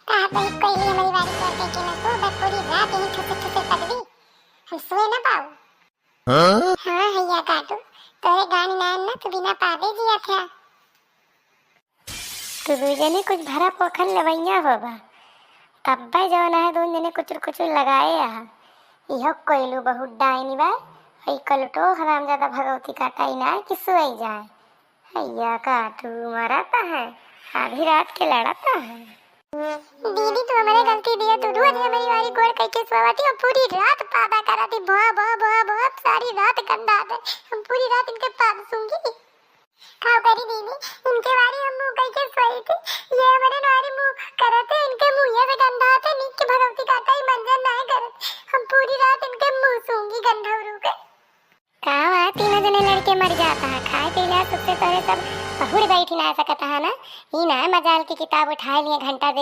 कहा तो एक कोई हमारी बारी करते कि ना सो बस पूरी रात यहीं ठुसे ठुसे पड़वी हम सोए ना पाओ। हाँ हैया काटू तोरे गानी नान ना तू बिना पावे जिया था। तू दूजे ने कुछ भरा पोखर लवैया होगा तब भाई जवन है दून जने कुचुर कुचुर लगाए इहो कोइलू बहुत डाइनी बा हई कलटो हराम ज्यादा भगवती काटाई ना कि सोई जाए हैया काटू मराता है आधी रात के लड़ाता है। दीदी तू हमारे गलती दिया तू रोज हमारी वाली गोड़ कह के सोवाती और पूरी रात पादा कराती बहुत सारी रात गंदा आते हम पूरी रात इनके पास सूंगी खाओ करी दीदी इनके वाली हम मुंह कह के सोई थी ये हमारे नारी मुंह करते इनके मुंह से गंदा आते नीक के भगवती काटा ही मंजन नहीं करते हम पूरी रात इनके मुंह सूंगी गंधवरू के। कहाँ है तीनों जने लड़के मर जाता है खाए पी लिया सबसे पहले सब बहुर बैठी ना सकता है ना ही ना मजाल की किताब उठाए लिए घंटा दे